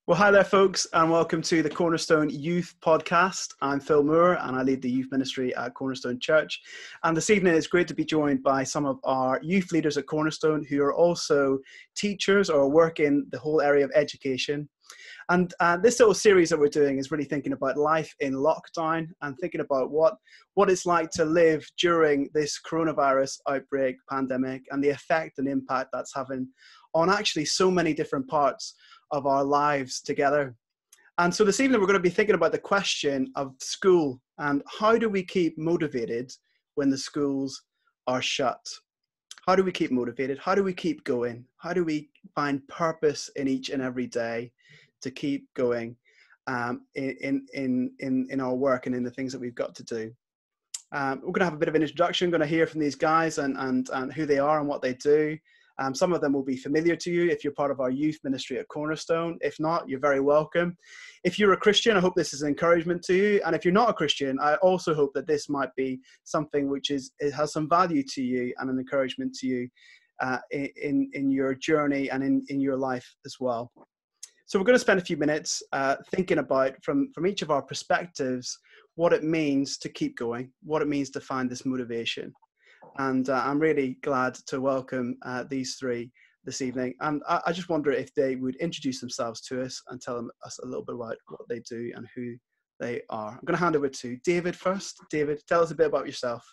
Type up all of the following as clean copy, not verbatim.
Well, hi there, folks, and welcome to the Cornerstone Youth Podcast. I'm Phil Moore, and I lead the youth ministry at Cornerstone Church. And this evening, it's great to be joined by some of our youth leaders at Cornerstone who are also teachers or work in the whole area of education. And this little series that we're doing is really thinking about life in lockdown and thinking about what it's like to live during this coronavirus outbreak pandemic and the effect and impact that's having on actually so many different parts of our lives together. And so this evening we're going to be thinking about the question of school and how do we keep motivated when the schools are shut? How do we keep motivated? How do we keep going? How do we find purpose in each and every day to keep going in our work and in the things that we've got to do? We're going to have a bit of an introduction. I'm going to hear from these guys and who they are and what they do. Some of them will be familiar to you if you're part of our youth ministry at Cornerstone. If not, you're very welcome. If you're a Christian, I hope this is an encouragement to you. And if you're not a Christian, I also hope that this might be something which it has some value to you and an encouragement to you in your journey and in your life as well. So we're going to spend a few minutes thinking about, from each of our perspectives, what it means to keep going, what it means to find this motivation. And I'm really glad to welcome these three this evening. And I just wonder if they would introduce themselves to us and tell us a little bit about what they do and who they are. I'm going to hand over to David first. David, tell us a bit about yourself.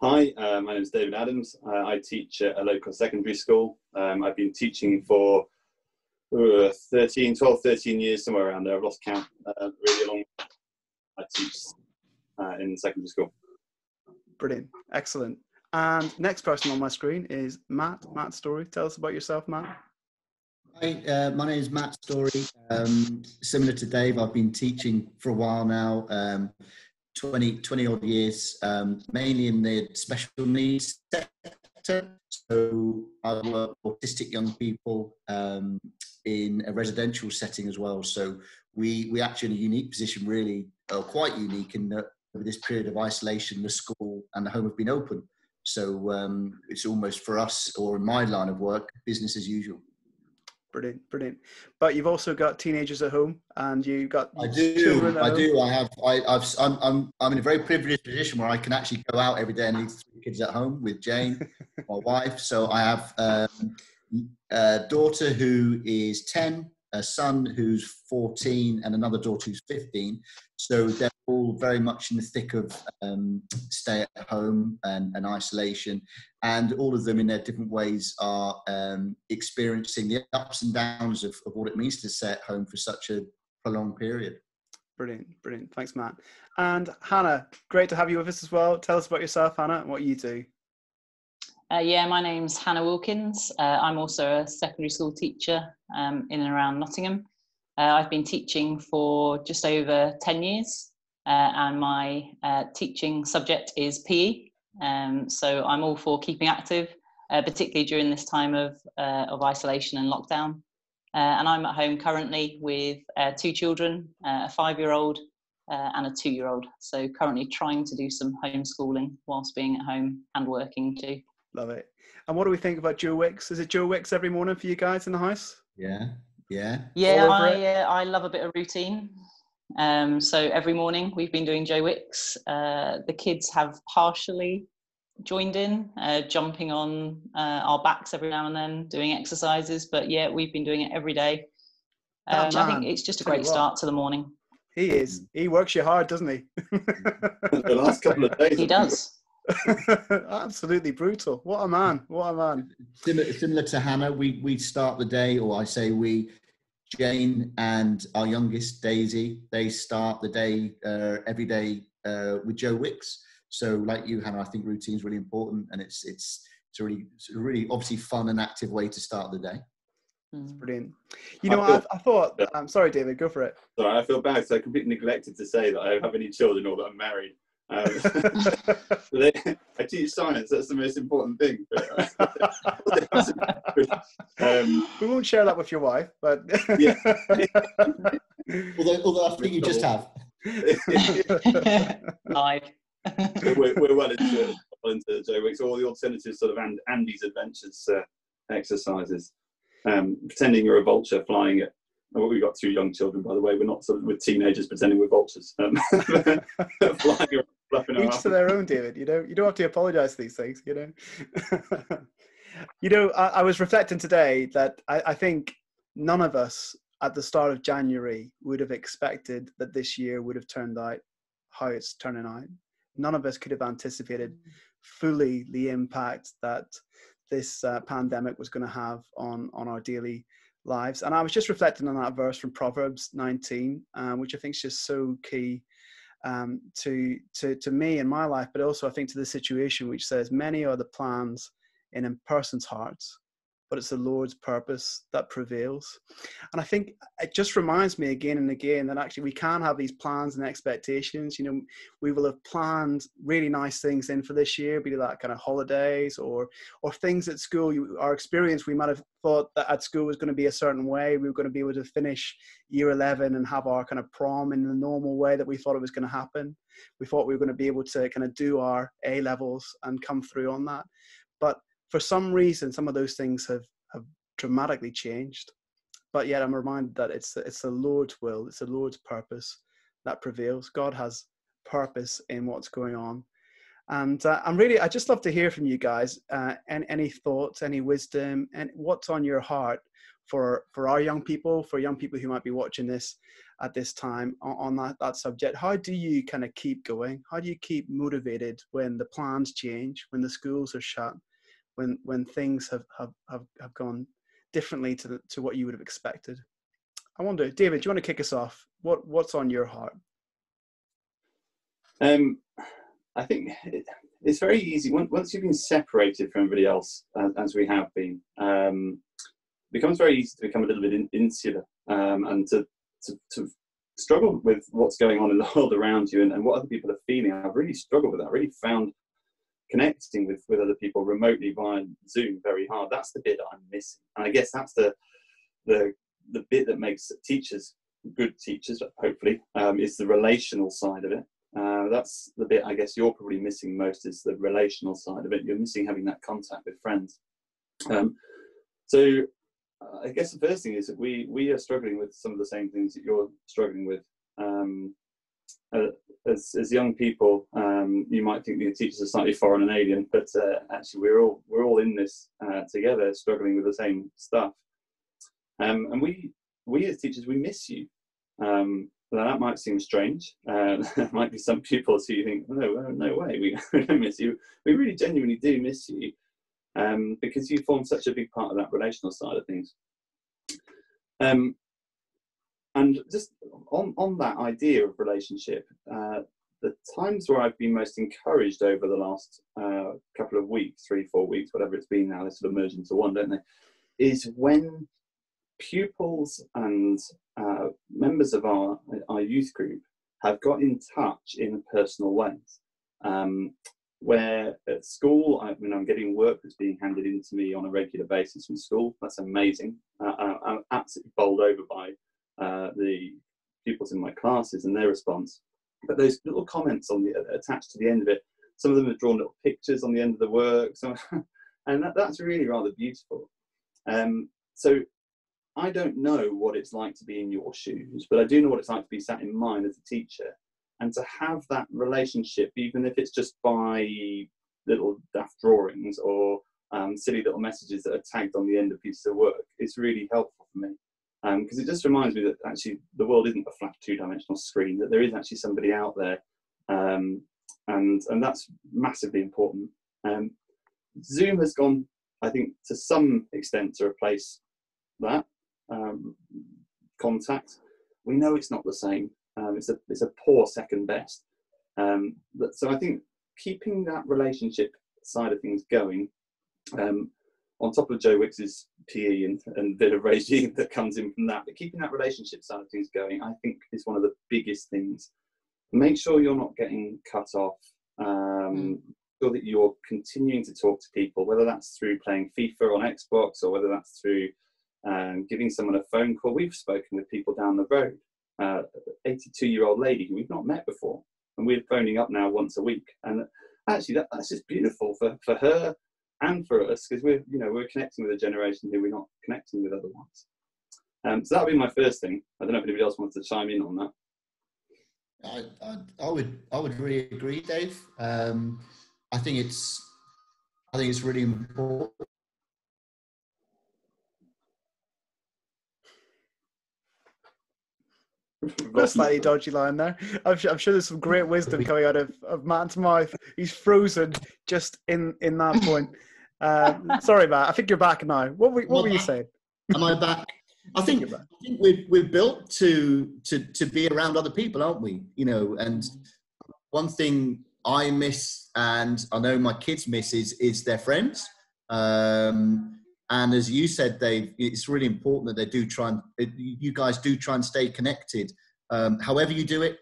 Hi, my name is David Adams. I teach at a local secondary school. I've been teaching for 12, 13 years, somewhere around there. I've lost count. Really long. I teach in secondary school. Brilliant. Excellent. And next person on my screen is Matt Story. Tell us about yourself, Matt. Hi, my name is Matt Story. Similar to Dave, I've been teaching for a while now, 20 odd years, mainly in the special needs sector. So I work with autistic young people in a residential setting as well. So we actually in a unique position, really, quite unique in that over this period of isolation, the school and the home have been open. So it's almost for us, or in my line of work, business as usual. Brilliant. But you've also got teenagers at home, and you've got children at home. I'm in a very privileged position where I can actually go out every day and leave 3 kids at home with Jane, my wife. So I have a daughter who is 10, a son who's 14, and another daughter who's 15. So they're all very much in the thick of stay at home and isolation, and all of them in their different ways are experiencing the ups and downs of what it means to stay at home for such a prolonged period. Brilliant. Thanks, Matt. And Hannah, great to have you with us as well. Tell us about yourself, Hannah, and what you do. My name's Hannah Wilkins. I'm also a secondary school teacher in and around Nottingham. I've been teaching for just over 10 years and my teaching subject is PE. So I'm all for keeping active, particularly during this time of isolation and lockdown. And I'm at home currently with 2 children, a 5-year-old and a 2-year-old. So currently trying to do some homeschooling whilst being at home and working too. Love it. And what do we think about Joe Wicks? Is it Joe Wicks every morning for you guys in the house? Yeah, I love a bit of routine. So every morning we've been doing Joe Wicks. The kids have partially joined in, jumping on our backs every now and then, doing exercises. But yeah, we've been doing it every day. I think it's just a great start to the morning. He is. He works you hard, doesn't he? The last couple of days. He does. Absolutely brutal. What a man. Similar to Hannah, we start the day, or I say we, Jane and our youngest Daisy, they start the day every day with Joe Wicks. So like you, Hannah, I think routine is really important, and it's a really obviously fun and active way to start the day. It's brilliant. You know, I thought, I'm sorry, David, go for it. Sorry, I feel bad, so I completely neglected to say that I don't have any children or that I'm married. I teach science, that's the most important thing. We won't share that with your wife, but yeah. although I think you just have. Live. So we're well into Joe Wicks, all the alternative sort of Andy's Adventures exercises. Pretending you're a vulture flying at well, we've got 2 young children, by the way. We're not sort of with teenagers pretending we're vultures. Flying around, flapping Each around. to their own, David. You don't have to apologize for these things, you know. You know, I was reflecting today that I think none of us at the start of January would have expected that this year would have turned out how it's turning out. None of us could have anticipated fully the impact that this pandemic was going to have on our daily lives. And I was just reflecting on that verse from Proverbs 19, which I think is just so key to me in my life, but also I think to the situation, which says, many are the plans in a person's hearts, but it's the Lord's purpose that prevails. And I think it just reminds me again and again that actually we can have these plans and expectations. You know, we will have planned really nice things in for this year, be that kind of holidays or things at school. Our experience, we might have thought that at school was going to be a certain way. We were going to be able to finish year 11 and have our kind of prom in the normal way that we thought it was going to happen. We thought we were going to be able to kind of do our A levels and come through on that. But for some reason, some of those things have dramatically changed. But yet I'm reminded that it's the Lord's will, it's the Lord's purpose that prevails. God has purpose in what's going on. And I'd just love to hear from you guys, any thoughts, any wisdom, and what's on your heart for our young people, for young people who might be watching this at this time on that subject. How do you kind of keep going? How do you keep motivated when the plans change, when the schools are shut, when things have gone differently to what you would have expected? I wonder, David, do you want to kick us off? What's on your heart? I think it's very easy once you've been separated from everybody else, as we have been. It becomes very easy to become a little bit insular, and to struggle with what's going on in the world around you and what other people are feeling. I've really struggled with that. I really found connecting with other people remotely via Zoom very hard. That's the bit that I'm missing, and I guess that's the bit that makes teachers good teachers, hopefully, is the relational side of it. That's the bit I guess you're probably missing most, is the relational side of it. You're missing having that contact with friends. So I guess the first thing is that we are struggling with some of the same things that you're struggling with. As young people, you might think the teachers are slightly foreign and alien, but actually we're all in this together, struggling with the same stuff. And we as teachers, we miss you. Now that might seem strange. There might be some pupils who you think, no way, we don't miss you. We really genuinely do miss you, because you form such a big part of that relational side of things. And just on that idea of relationship, the times where I've been most encouraged over the last couple of weeks, 3-4 weeks, whatever it's been now, they sort of merge into one, don't they, is when pupils and members of our youth group have got in touch in personal ways. Where at school, I'm getting work that's being handed in to me on a regular basis from school. That's amazing. I'm absolutely bowled over by the pupils in my classes and their response. But those little comments attached to the end of it, some of them have drawn little pictures on the end of the work, and that's really rather beautiful. So I don't know what it's like to be in your shoes, but I do know what it's like to be sat in mine as a teacher, and to have that relationship, even if it's just by little daft drawings or silly little messages that are tagged on the end of pieces of work, is really helpful for me. Because it just reminds me that actually the world isn't a flat two-dimensional screen, that there is actually somebody out there, and that's massively important. Zoom has gone, I think, to some extent to replace that contact. We know it's not the same. It's a poor second best. So I think keeping that relationship side of things going, on top of Joe Wicks's PE and bit of regime that comes in from that, but keeping that relationship side of things going, I think, is one of the biggest things. Make sure you're not getting cut off. Sure that you're continuing to talk to people, whether that's through playing FIFA on Xbox or whether that's through giving someone a phone call. We've spoken with people down the road, 82-year-old lady who we've not met before, and we're phoning up now once a week. And actually, that's just beautiful for her and for us, because we're connecting with a generation who we're not connecting with otherwise. So that would be my first thing. I don't know if anybody else wants to chime in on that. I would really agree, Dave. I think it's really important. We've got a slightly dodgy line there. I'm sure there's some great wisdom coming out of Matt's mouth. He's frozen just in that point. Sorry, Matt. I think you're back now. What were you saying? Am I back? I think we're built to be around other people, aren't we? You know, and one thing I miss, and I know my kids miss, is their friends. And as you said, Dave, it's really important that you guys do try and stay connected. However you do it,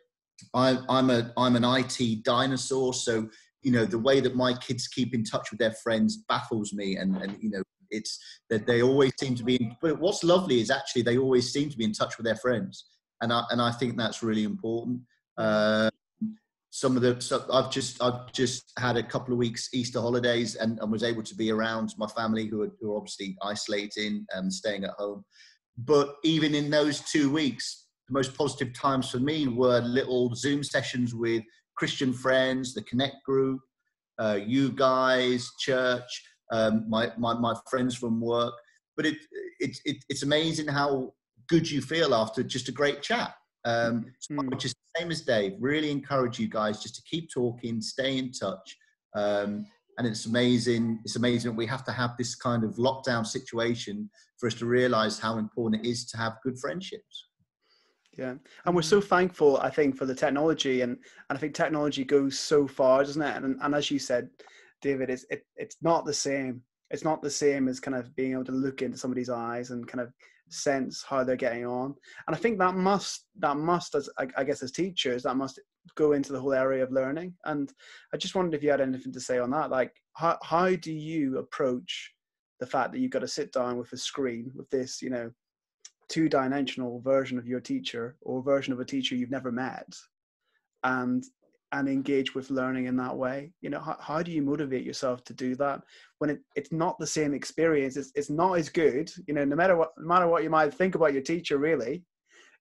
I'm an IT dinosaur, so you know the way that my kids keep in touch with their friends baffles me, and you know it's that they always seem to be. But what's lovely is actually they always seem to be in touch with their friends, and I think that's really important. I've just had a couple of weeks Easter holidays and was able to be around my family who are obviously isolating and staying at home. But even in those 2 weeks, the most positive times for me were little Zoom sessions with Christian friends, the Connect group, you guys, church, my friends from work. But it's amazing how good you feel after just a great chat. Which is the same as Dave. Really encourage you guys just to keep talking, stay in touch. And it's amazing. It's amazing that we have to have this kind of lockdown situation for us to realize how important it is to have good friendships. Yeah. And we're so thankful, I think, for the technology, and I think technology goes so far, doesn't it? And as you said, David, it's not the same. It's not the same as kind of being able to look into somebody's eyes and kind of sense how they're getting on. And I think that must, as I guess, as teachers, that must go into the whole area of learning. And I just wondered if you had anything to say on that. Like, how do you approach the fact that you've got to sit down with a screen with this, you know, two-dimensional version of your teacher or version of a teacher you've never met, and engage with learning in that way? You know, how do you motivate yourself to do that when it's not the same experience? It's not as good, you know, no matter what you might think about your teacher, really,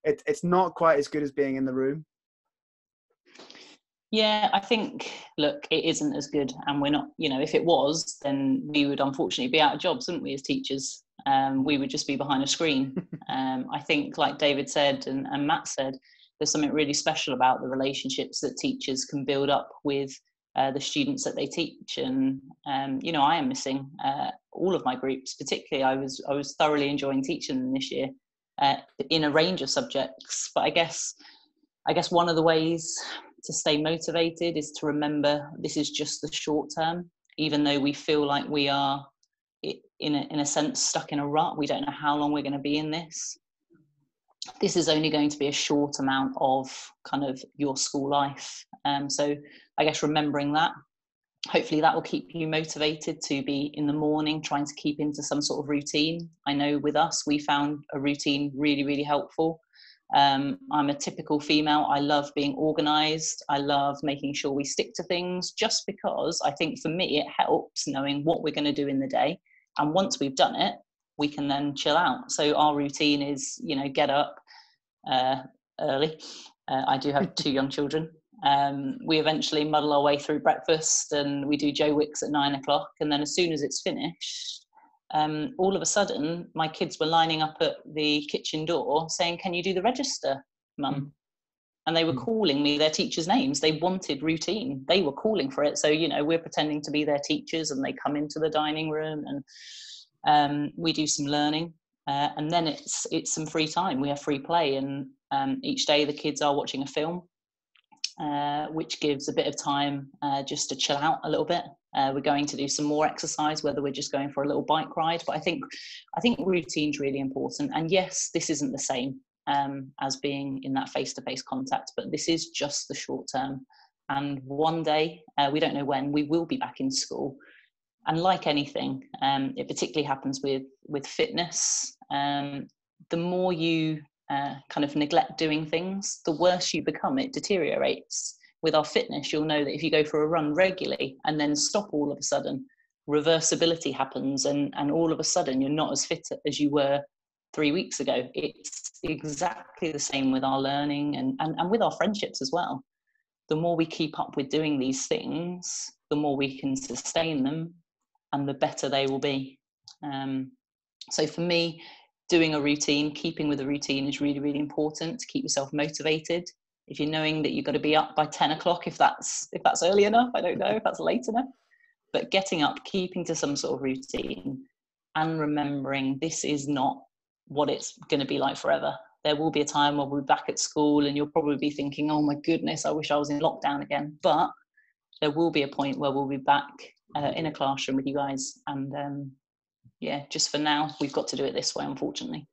it's not quite as good as being in the room. Yeah, I think, look, it isn't as good, and we're not, you know, if it was, then we would unfortunately be out of jobs, wouldn't we, as teachers? We would just be behind a screen. I think, like David said and Matt said, there's something really special about the relationships that teachers can build up with the students that they teach. And, you know, I am missing all of my groups. Particularly, I was thoroughly enjoying teaching them this year in a range of subjects. But I guess one of the ways to stay motivated is to remember this is just the short term. Even though we feel like we are, in a sense, stuck in a rut, we don't know how long we're going to be in this. This is only going to be a short amount of kind of your school life. So I guess remembering that, hopefully that will keep you motivated to be in the morning, trying to keep into some sort of routine. I know with us, we found a routine really, really helpful. I'm a typical female. I love being organized. I love making sure we stick to things, just because I think for me, it helps knowing what we're going to do in the day. And once we've done it, we can then chill out. So our routine is, you know, get up early. I do have 2 young children. We eventually muddle our way through breakfast, and we do Joe Wicks at 9 o'clock. And then as soon as it's finished, all of a sudden, my kids were lining up at the kitchen door saying, "Can you do the register, Mum?" And they were calling me their teachers' names. They wanted routine. They were calling for it. So, you know, we're pretending to be their teachers, and they come into the dining room, and we do some learning. And then it's some free time. We have free play, and each day the kids are watching a film, which gives a bit of time just to chill out a little bit. We're going to do some more exercise, whether we're just going for a little bike ride. But I think routine's really important. And yes, this isn't the same as being in that face-to-face contact, but this is just the short term. And one day, we don't know when, we will be back in school. And like anything, it particularly happens with fitness. The more you kind of neglect doing things, the worse you become. It deteriorates. With our fitness, you'll know that if you go for a run regularly and then stop all of a sudden, reversibility happens, and all of a sudden you're not as fit as you were 3 weeks ago. It's exactly the same with our learning and with our friendships as well. The more we keep up with doing these things, the more we can sustain them and the better they will be. So for me, doing a routine, keeping with a routine is really, really important to keep yourself motivated. If you're knowing that you've got to be up by 10 o'clock, if that's early enough, I don't know if that's late enough, but getting up, keeping to some sort of routine and remembering this is not what it's going to be like forever. There will be a time where we'll be back at school and you'll probably be thinking, oh my goodness, I wish I was in lockdown again. But there will be a point where we'll be back in a classroom with you guys. And yeah, just for now, we've got to do it this way, unfortunately.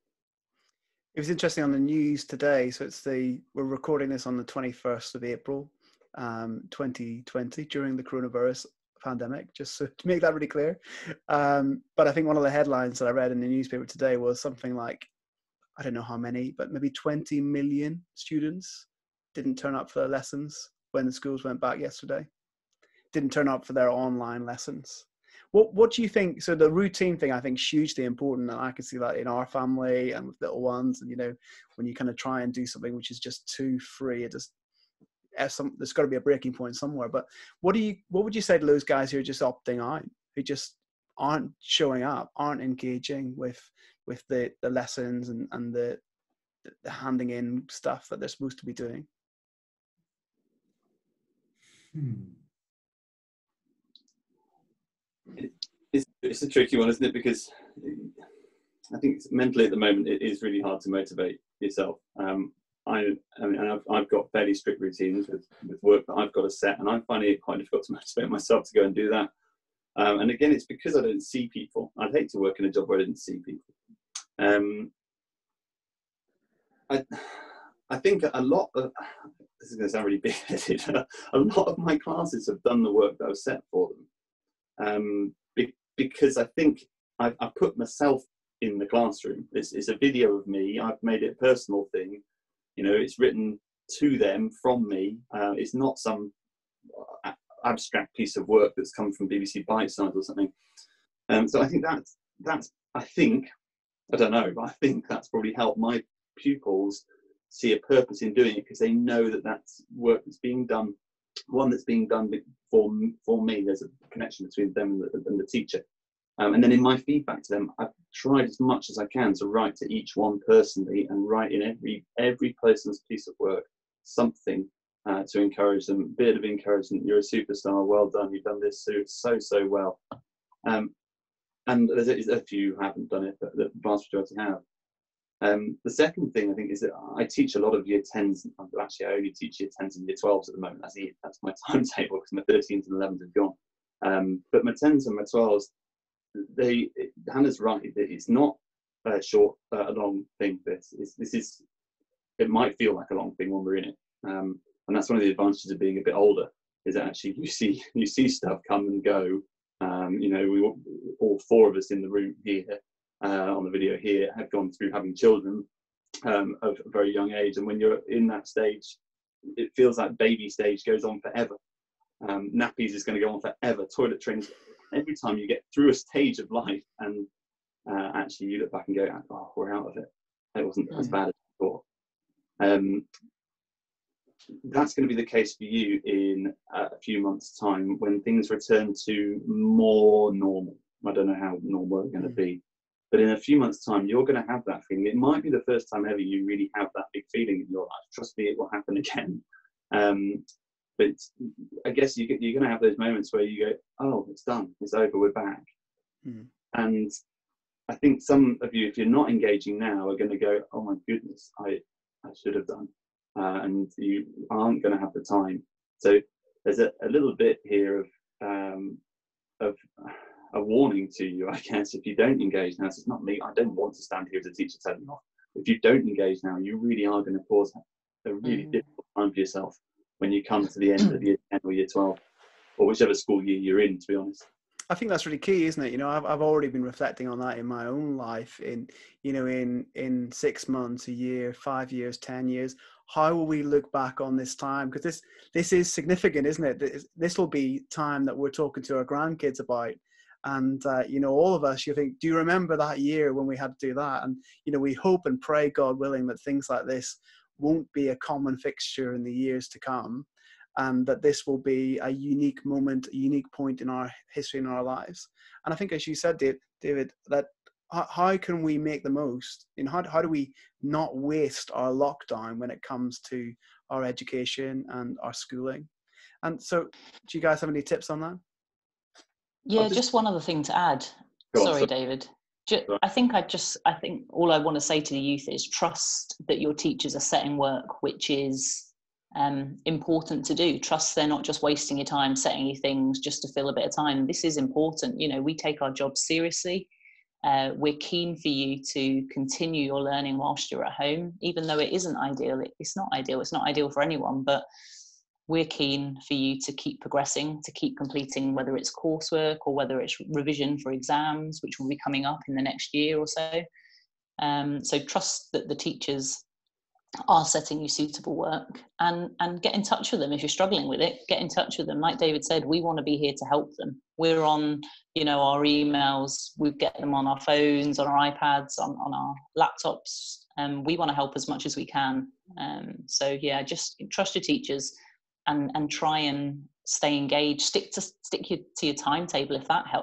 It was interesting on the news today. So we're recording this on the 21st of April, 2020, during the coronavirus pandemic, just so to make that really clear. But I think one of the headlines that I read in the newspaper today was something like, I don't know how many, but maybe 20 million students didn't turn up for their lessons when the schools went back yesterday. Didn't turn up for their online lessons. What do you think? So the routine thing, I think, is hugely important, and I can see that in our family and with little ones. And when you kind of try and do something which is just too free, there's got to be a breaking point somewhere. But what would you say to those guys who are just opting out, who just aren't showing up, aren't engaging with the lessons and the handing in stuff that they're supposed to be doing? It's a tricky one, isn't it? Because I think mentally at the moment it is really hard to motivate yourself. I've got fairly strict routines with work that I've got to set, and I'm finding it quite difficult to motivate myself to go and do that. And again, it's because I don't see people. I'd hate to work in a job where I didn't see people. I think a lot of, this is going to sound really big-headed, a lot of my classes have done the work that I've set for them. Because I think I've put myself in the classroom. It's a video of me. I've made it a personal thing. It's written to them from me. It's not some abstract piece of work that's come from BBC Bitesize or something. So I think that's I don't know, but I think that's probably helped my pupils see a purpose in doing it, because they know that that's work that's being done, one that's being done for me. There's a connection between them and the teacher. And then in my feedback to them, I've tried as much as I can to write to each one personally, and write in every person's piece of work something to encourage them, a bit of encouragement. You're a superstar, well done, you've done this so well. And there's a few who haven't done it, but the vast majority have. The second thing I think is that I teach a lot of year 10s. Actually, I only teach year 10s and year 12s at the moment. That's my timetable, because my 13s and 11s have gone. But my 10s and my 12s, Hannah's right. It's not a long thing. It might feel like a long thing when we're in it. And that's one of the advantages of being a bit older, is that actually you see stuff come and go. We all four of us in the room here, on the video here, have gone through having children of a very young age, and when you're in that stage, it feels like baby stage goes on forever. Nappies is going to go on forever. Toilet trainings. Every time you get through a stage of life, and actually you look back and go, oh, we're out of it. It wasn't as bad as I thought. That's going to be the case for you in a few months' time, when things return to more normal. I don't know how normal it's going to be, but in a few months' time, you're going to have that feeling. It might be the first time ever you really have that big feeling in your life. Trust me, it will happen again. But I guess you're going to have those moments where you go, oh, it's done, it's over, we're back. And I think some of you, if you're not engaging now, are going to go, oh my goodness, I should have done. And you aren't going to have the time. So there's a little bit here of a warning to you, I guess. If you don't engage now, it's not me. I don't want to stand here as a teacher telling you off. If you don't engage now, you really are going to cause a really difficult time for yourself when you come to the end of year 10 or year 12, or whichever school year you're in, to be honest. I think that's really key, isn't it? I've already been reflecting on that in my own life. In 6 months, a year, 5 years, 10 years, how will we look back on this time? Because this is significant, isn't it? This will be time that we're talking to our grandkids about, And, all of us, you think, do you remember that year when we had to do that? And, we hope and pray, God willing, that things like this won't be a common fixture in the years to come, and that this will be a unique moment, a unique point in our history, in our lives. And I think, as you said, David, that how can we make the most? How do we not waste our lockdown when it comes to our education and our schooling? And so, do you guys have any tips on that? Yeah, just one other thing to add. Sorry, David. I think all I want to say to the youth is trust that your teachers are setting work which is important to do. Trust they're not just wasting your time setting you things just to fill a bit of time. This is important. We take our jobs seriously. We're keen for you to continue your learning whilst you're at home, even though it isn't ideal. It's not ideal. It's not ideal for anyone, but we're keen for you to keep progressing, to keep completing, whether it's coursework or whether it's revision for exams, which will be coming up in the next year or so. So trust that the teachers are setting you suitable work, and get in touch with them. If you're struggling with it, get in touch with them. Like David said, we want to be here to help them. We're on, our emails, we get them on our phones, on our iPads, on our laptops, and we want to help as much as we can. So yeah, just trust your teachers. And try and stay engaged. Stick to your timetable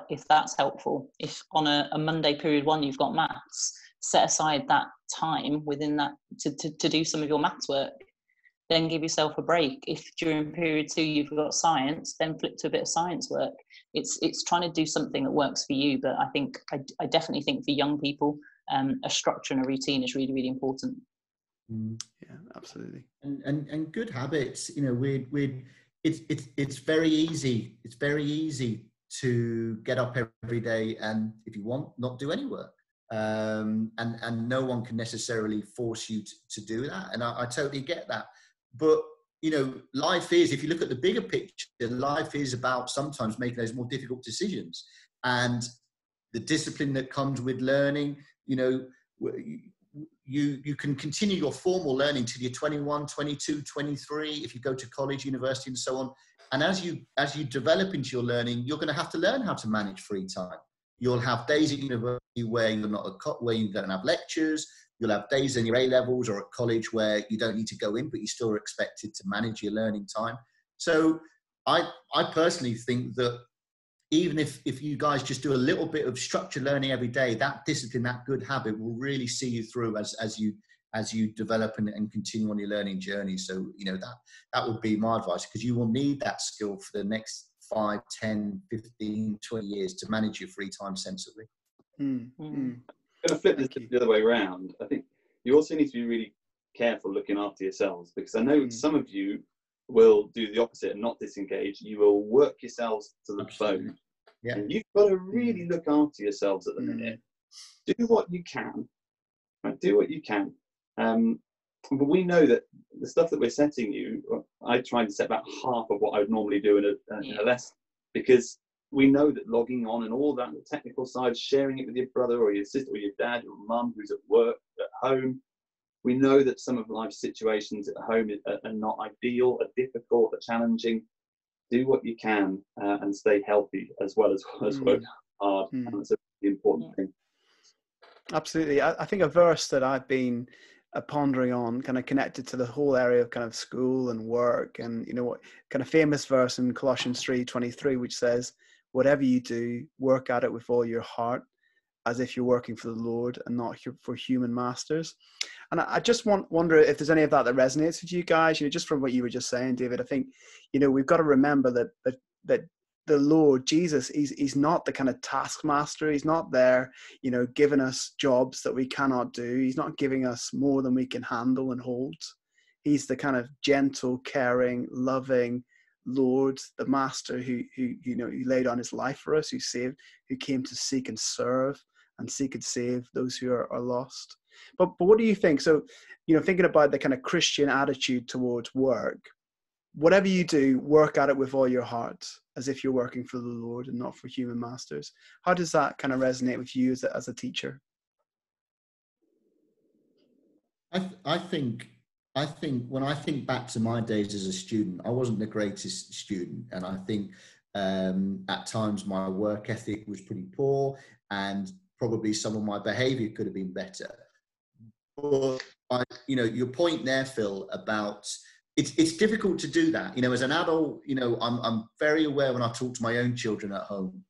if that's helpful. If on a Monday period 1 you've got maths, set aside that time within that to do some of your maths work. Then give yourself a break. If during period 2 you've got science, then flip to a bit of science work. It's trying to do something that works for you. But I definitely think for young people, a structure and a routine is really, really important. Yeah, absolutely. And good habits, it's very easy. It's very easy to get up every day and, if you want, not do any work. And no one can necessarily force you to do that. And I totally get that. But, life is, if you look at the bigger picture, life is about sometimes making those more difficult decisions. And the discipline that comes with learning, you can continue your formal learning till you're 21, 22, 23, if you go to college, university, and so on. And as you develop into your learning, you're going to have to learn how to manage free time. You'll have days at university where where you don't have lectures. You'll have days in your A-levels or at college where you don't need to go in, but you still are expected to manage your learning time. So I personally think that even if you guys just do a little bit of structured learning every day, that discipline, that good habit will really see you through as you develop and continue on your learning journey. So, that would be my advice, because you will need that skill for the next 5, 10, 15, 20 years to manage your free time sensibly. I'm going to flip this the other way around. I think you also need to be really careful looking after yourselves, because I know some of you will do the opposite and not disengage. You will work yourselves to the bone. Yeah. And you've got to really look after yourselves at the minute. Do what you can. Right? Do what you can. But we know that the stuff that we're setting you, I try to set about half of what I would normally do in a lesson, because we know that logging on and all that, the technical side, sharing it with your brother or your sister or your dad or mum who's at work, at home, we know that some of life's situations at home are not ideal, are difficult, are challenging. Do what you can and stay healthy as well as work hard. And that's a really important thing. Absolutely. I think a verse that I've been pondering on, kind of connected to the whole area of kind of school and work, and what kind of famous verse in Colossians 3:23, which says, whatever you do, work at it with all your heart, as if you're working for the Lord and not for human masters. And I just wonder if there's any of that resonates with you guys, just from what you were just saying, David. I think, we've got to remember that the Lord Jesus, he's not the kind of taskmaster. He's not there, giving us jobs that we cannot do. He's not giving us more than we can handle and hold. He's the kind of gentle, caring, loving Lord, the master who laid on his life for us, who came to seek and serve and seek and save those who are lost. But what do you think? So, thinking about the kind of Christian attitude towards work, whatever you do, work at it with all your heart, as if you're working for the Lord and not for human masters. How does that kind of resonate with you as a teacher? I think when I think back to my days as a student, I wasn't the greatest student. And I think At times, my work ethic was pretty poor, and probably some of my behaviour could have been better. But your point there, Phil, about it's difficult to do that. As an adult, I'm very aware when I talk to my own children at home.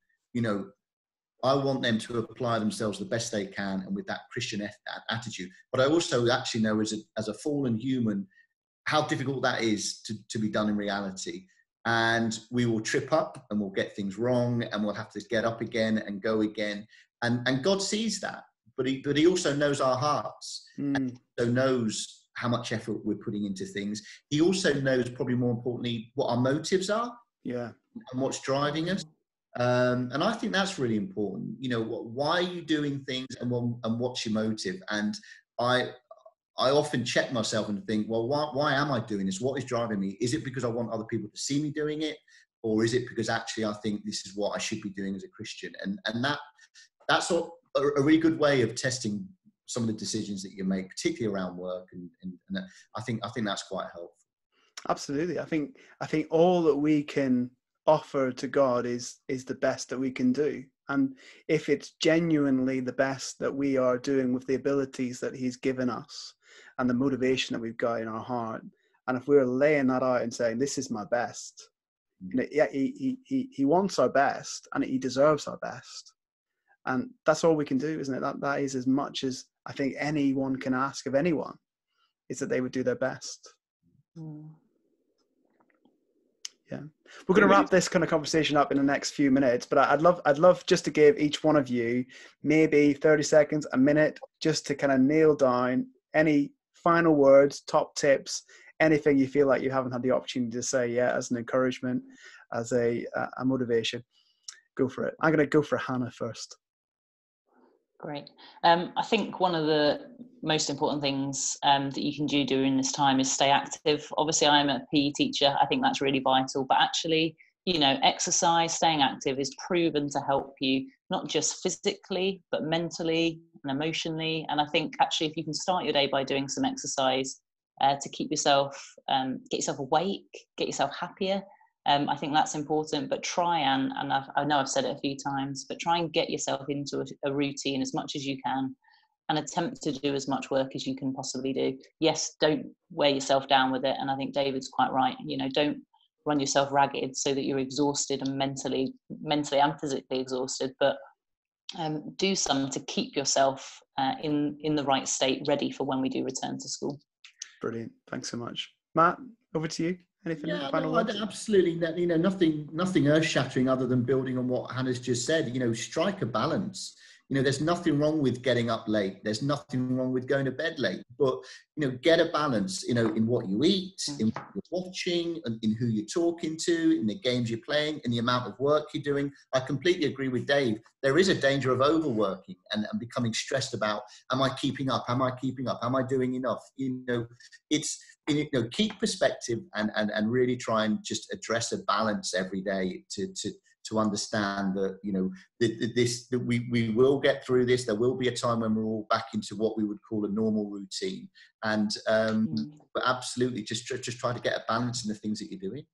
I want them to apply themselves the best they can and with that Christian attitude. But I also actually know as a fallen human how difficult that is to be done in reality. And we will trip up and we'll get things wrong and we'll have to get up again and go again. And God sees that, but he also knows our hearts. And so knows how much effort we're putting into things. He also knows, probably more importantly, what our motives are. Yeah. And what's driving us. And I think that's really important. Why are you doing things and what's your motive? And I often check myself and think, well, why am I doing this? What is driving me? Is it because I want other people to see me doing it? Or is it because actually I think this is what I should be doing as a Christian? And that's a really good way of testing some of the decisions that you make, particularly around work. And I think that's quite helpful. Absolutely. I think all that we can offer to God is the best that we can do. And if it's genuinely the best that we are doing with the abilities that he's given us and the motivation that we've got in our heart, and if we're laying that out and saying, this is my best, he wants our best and he deserves our best. And that's all we can do, isn't it? That is as much as I think anyone can ask of anyone, is that they would do their best. Yeah, we're going to wrap this kind of conversation up in the next few minutes, but I'd love just to give each one of you maybe 30 seconds, a minute, just to kind of nail down any final words, top tips, anything you feel like you haven't had the opportunity to say yet as an encouragement, as a motivation. Go for it. I'm going to go for Hannah first. Great. I think one of the most important things that you can do during this time is stay active. Obviously, I'm a PE teacher. I think that's really vital. But actually, exercise, staying active is proven to help you, not just physically, but mentally and emotionally. And I think actually, if you can start your day by doing some exercise to keep yourself, get yourself awake, get yourself happier, I think that's important, but try and I know I've said it a few times, but try and get yourself into a routine as much as you can and attempt to do as much work as you can possibly do. Yes, don't wear yourself down with it. And I think David's quite right. Don't run yourself ragged so that you're exhausted and mentally and physically exhausted, but do some to keep yourself in the right state, ready for when we do return to school. Brilliant. Thanks so much. Matt, over to you. Anything? Yeah, no, absolutely. Nothing earth-shattering other than building on what Hannah's just said. Strike a balance. There's nothing wrong with getting up late. There's nothing wrong with going to bed late. But get a balance. In what you eat, in what you're watching, and in who you're talking to, in the games you're playing, in the amount of work you're doing. I completely agree with Dave. There is a danger of overworking and becoming stressed about, am I keeping up? Am I keeping up? Am I doing enough? Keep perspective and really try and just address a balance every day to understand that that we will get through this. There will be a time when we're all back into what we would call a normal routine, and but absolutely just try to get a balance in the things that you're doing.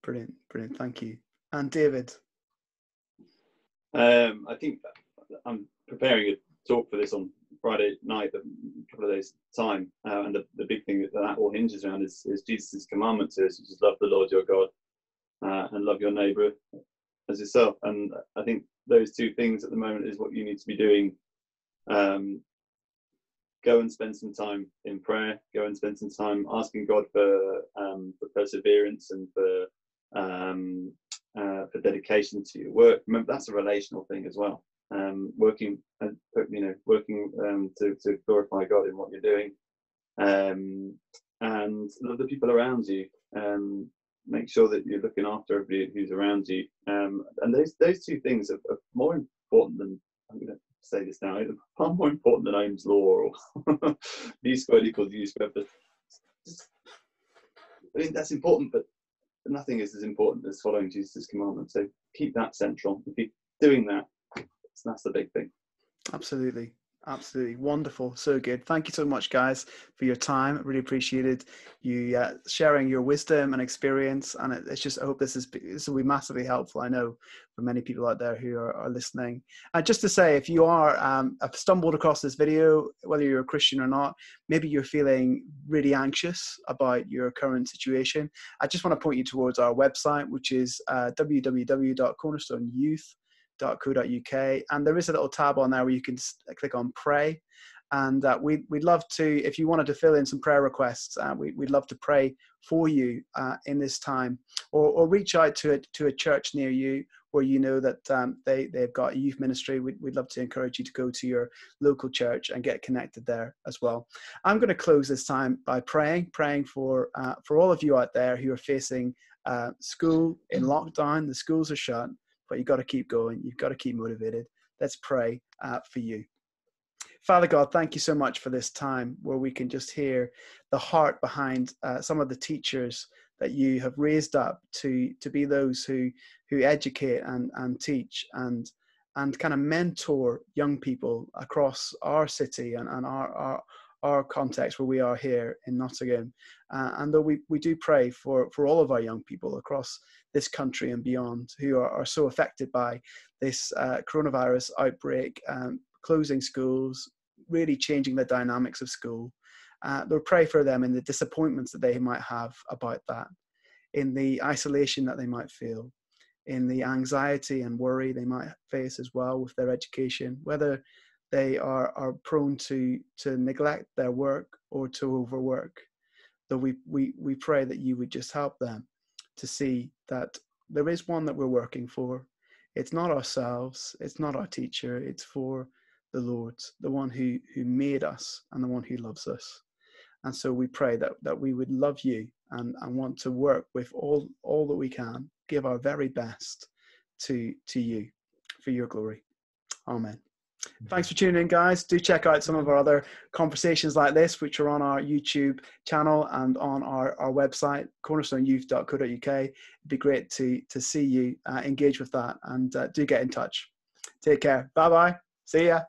Brilliant, thank you. And David, I think I'm preparing a talk for this on Friday night, a couple of days' time, and the big thing that all hinges around is Jesus' commandment to us, which is love the Lord your God and love your neighbour as yourself. And I think those two things at the moment is what you need to be doing. Go and spend some time in prayer. Go and spend some time asking God for perseverance and for dedication to your work. Remember, that's a relational thing as well. Working to glorify God in what you're doing, and love the people around you. Make sure that you're looking after everybody who's around you. And those two things are more important than, I'm going to say this now, far more important than Ohm's law or V squared equals U squared. But I mean, that's important, but nothing is as important as following Jesus' commandment. So keep that central. If you're doing that, that's the big thing. Absolutely. Absolutely wonderful. So good. Thank you so much, guys, for your time. Really appreciated you sharing your wisdom and experience. And it's just, I hope this will be massively helpful. I know for many people out there who are listening. Just to say, if you are have stumbled across this video, whether you're a Christian or not, maybe you're feeling really anxious about your current situation, I just want to point you towards our website, which is www.cornerstoneyouth.co.uk, and there is a little tab on there where you can click on pray, and we'd love to, if you wanted to fill in some prayer requests, we'd love to pray for you in this time, or reach out to a church near you where you know that they've got a youth ministry. We'd love to encourage you to go to your local church and get connected there as well. I'm going to close this time by praying for all of you out there who are facing school in lockdown. The schools are shut, but you've got to keep going. You've got to keep motivated. Let's pray for you. Father God, thank you so much for this time where we can just hear the heart behind some of the teachers that you have raised up to be those who educate and teach and kind of mentor young people across our city and our context where we are here in Nottingham. And though we do pray for all of our young people across this country and beyond who are so affected by this coronavirus outbreak, closing schools, really changing the dynamics of school. Lord, pray for them in the disappointments that they might have about that, in the isolation that they might feel, in the anxiety and worry they might face as well with their education, whether they are prone to neglect their work or to overwork. Though we pray that you would just help them to see that there is one that we're working for. It's not ourselves, it's not our teacher, it's for the Lord, the one who made us and the one who loves us. And so we pray that we would love you and want to work with all that we can, give our very best to you for your glory. Amen. Thanks for tuning in, guys. Do check out some of our other conversations like this, which are on our YouTube channel and on our website, cornerstoneyouth.co.uk. It'd be great to see you engage with that, and do get in touch. Take care. Bye-bye. See ya.